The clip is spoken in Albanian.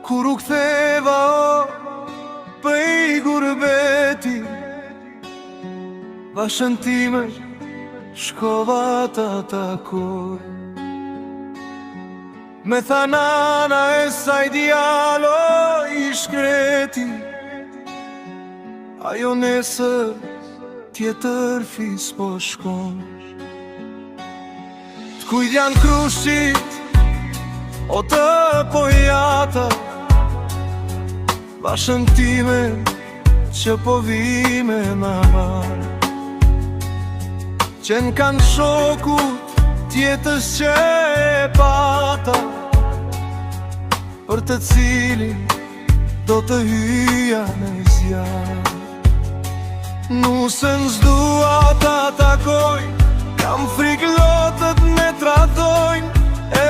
Kur u ktheva prej gurbeti, bashën time shkova ta takoj. Me tha nana e saj djalo i shkreti, ajo nesër tjetër fis po shkon. T'kujt janë krushqit, o të pojata, bashën time që po vime na marë. Qenë kanë shokut tjetës që e pata, për të cilin do të hyja në zjarë. Nusën s'dua ta takoj, kam frikë lotët me tradojnë, e